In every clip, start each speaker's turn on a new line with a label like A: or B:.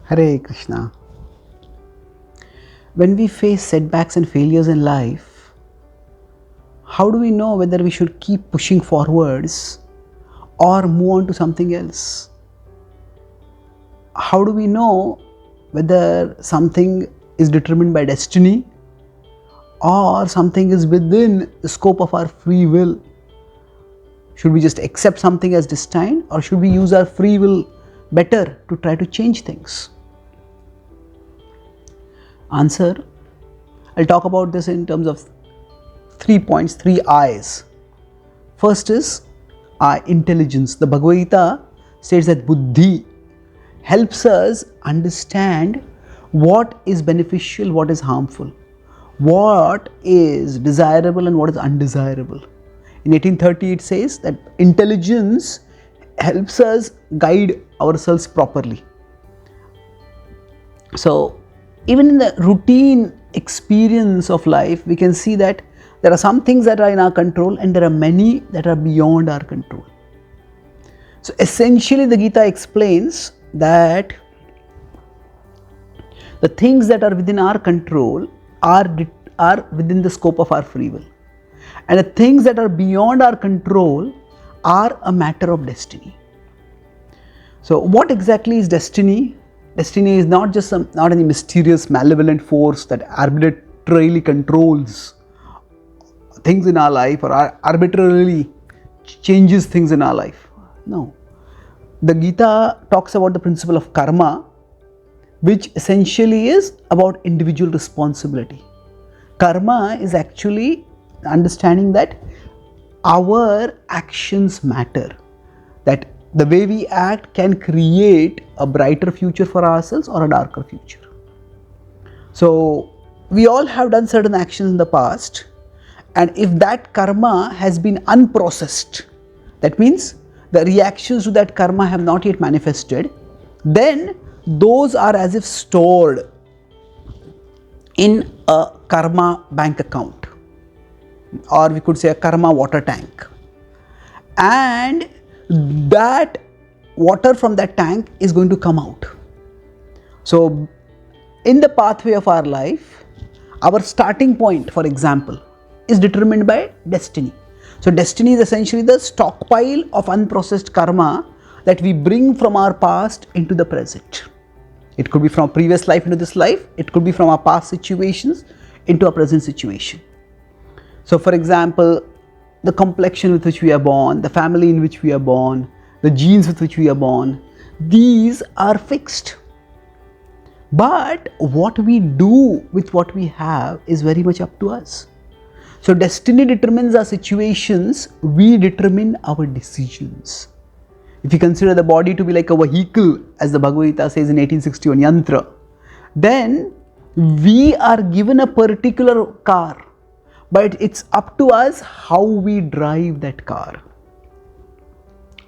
A: Hare Krishna. When we face setbacks and failures in life, how do we know whether we should keep pushing forwards or move on to something else? How do we know whether something is determined by destiny or something is within the scope of our free will? Should we just accept something as destined, or should we use our free will better to try to change things? Answer: I'll talk about this in terms of 3 points, 3 I's. First is I, intelligence. The Bhagavad Gita states that buddhi helps us understand what is beneficial, what is harmful, what is desirable and what is undesirable. In 1830 it says that intelligence helps us guide ourselves properly. So even in the routine experience of life, we can see that there are some things that are in our control and there are many that are beyond our control. So essentially the Gita explains that the things that are within our control are within the scope of our free will, and the things that are beyond our control are a matter of destiny. So what exactly is destiny? Destiny is not just not any mysterious malevolent force that arbitrarily controls things in our life or arbitrarily changes things in our life. No. The Gita talks about the principle of karma, which essentially is about individual responsibility. Karma is actually understanding that our actions matter, that the way we act can create a brighter future for ourselves or a darker future. So we all have done certain actions in the past, and if that karma has been unprocessed, that means the reactions to that karma have not yet manifested, then those are as if stored in a karma bank account, or we could say a karma water tank, and that water from that tank is going to come out. So in the pathway of our life, our starting point, for example, is determined by destiny. So destiny is essentially the stockpile of unprocessed karma that we bring from our past into the present. It could be from a previous life into this life, it could be from our past situations into a present situation. So for example, the complexion with which we are born, the family in which we are born, the genes with which we are born, these are fixed. But what we do with what we have is very much up to us. So destiny determines our situations, we determine our decisions. If you consider the body to be like a vehicle, as the Bhagavad Gita says in 1861, yantra, then we are given a particular car, but it's up to us how we drive that car.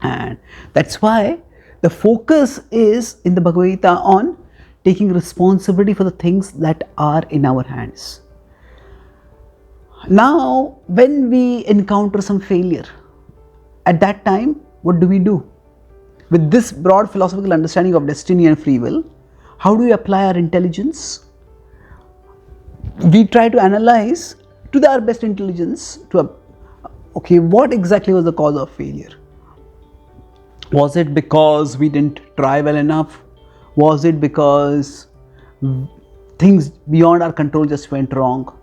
A: And that's why the focus is in the Bhagavad Gita on taking responsibility for the things that are in our hands. Now, when we encounter some failure, at that time, what do we do? With this broad philosophical understanding of destiny and free will, how do we apply our intelligence? We try to analyze to our best intelligence, okay, what exactly was the cause of failure? Was it because we didn't try well enough? Was it because things beyond our control just went wrong?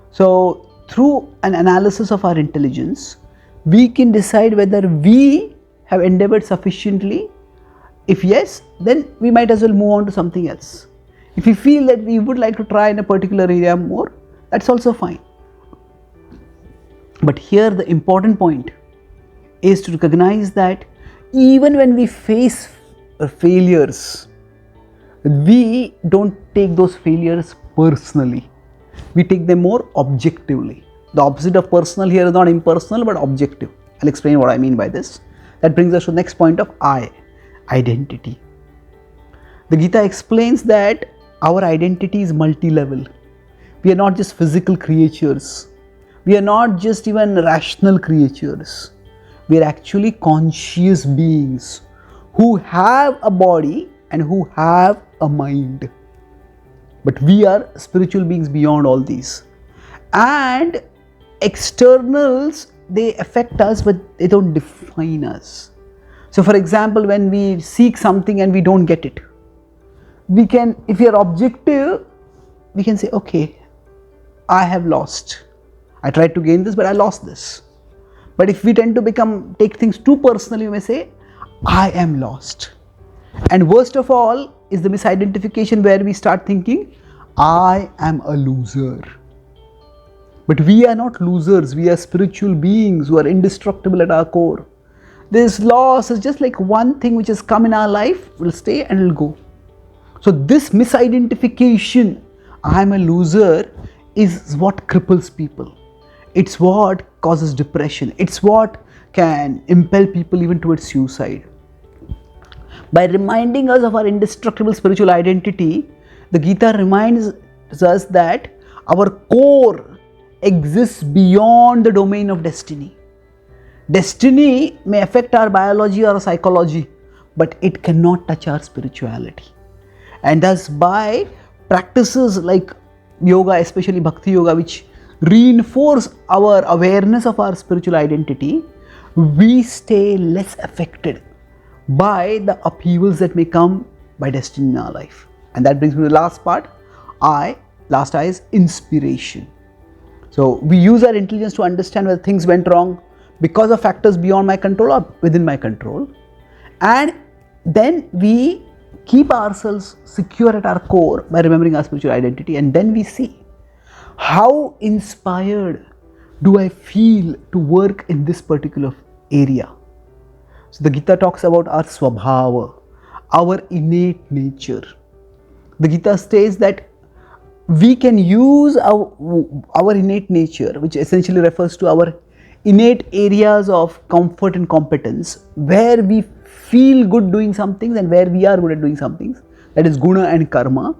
A: So through an analysis of our intelligence, we can decide whether we have endeavored sufficiently. If yes, then we might as well move on to something else. If we feel that we would like to try in a particular area more, that's also fine. But here the important point is to recognize that even when we face failures, we don't take those failures personally. We take them more objectively. The opposite of personal here is not impersonal but objective. I'll explain what I mean by this. That brings us to the next point of I, identity. The Gita explains that our identity is multi-level. We are not just physical creatures. We are not just even rational creatures. We are actually conscious beings who have a body and who have a mind. But we are spiritual beings beyond all these. And externals, they affect us, but they don't define us. So for example, when we seek something and we don't get it, we can, if we are objective, we can say, okay, I have lost. I tried to gain this, but I lost this. But if we tend to take things too personally, we may say, I am lost. And worst of all is the misidentification, where we start thinking, I am a loser. But we are not losers. We are spiritual beings who are indestructible at our core. This loss is just like one thing which has come in our life, will stay and will go. So this misidentification, I am a loser, is what cripples people. It's what causes depression. It's what can impel people even towards suicide. By reminding us of our indestructible spiritual identity, the Gita reminds us that our core exists beyond the domain of destiny. Destiny may affect our biology or our psychology, but it cannot touch our spirituality. And thus, by practices like yoga, especially bhakti yoga, which reinforce our awareness of our spiritual identity, we stay less affected by the upheavals that may come by destiny in our life. And that brings me to the last part. Last I is inspiration. So we use our intelligence to understand whether things went wrong because of factors beyond my control or within my control. And then we keep ourselves secure at our core by remembering our spiritual identity. And then we see, how inspired do I feel to work in this particular area? So the Gita talks about our swabhava, our innate nature. The Gita states that we can use our innate nature, which essentially refers to our innate areas of comfort and competence, where we feel good doing some things and where we are good at doing some things, that is guna and karma,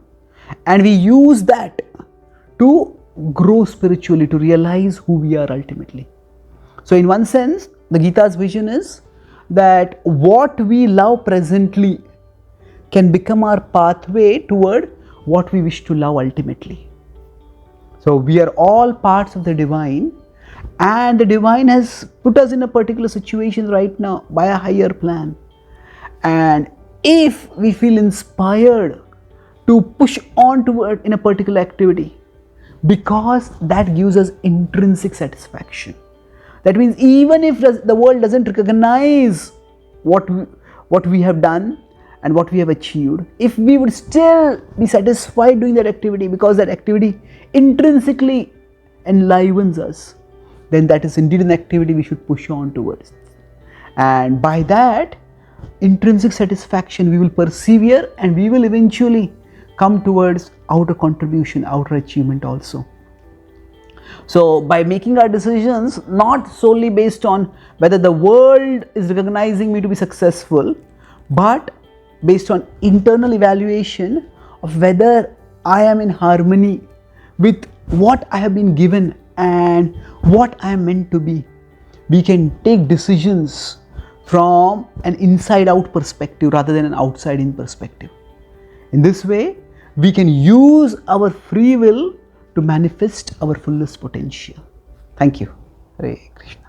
A: and we use that to grow spiritually, to realize who we are ultimately. So in one sense, the Gita's vision is that what we love presently can become our pathway toward what we wish to love ultimately. So we are all parts of the divine, and the divine has put us in a particular situation right now by a higher plan. And if we feel inspired to push on toward in a particular activity, because that gives us intrinsic satisfaction. That means even if the world doesn't recognize what we have done and what we have achieved, if we would still be satisfied doing that activity because that activity intrinsically enlivens us, then that is indeed an activity we should push on towards. And by that intrinsic satisfaction, we will persevere and we will eventually come towards outer contribution, outer achievement also. So by making our decisions not solely based on whether the world is recognizing me to be successful, but based on internal evaluation of whether I am in harmony with what I have been given and what I am meant to be, we can take decisions from an inside out perspective rather than an outside in perspective. In this way, we can use our free will to manifest our fullest potential. Thank you. Hare Krishna.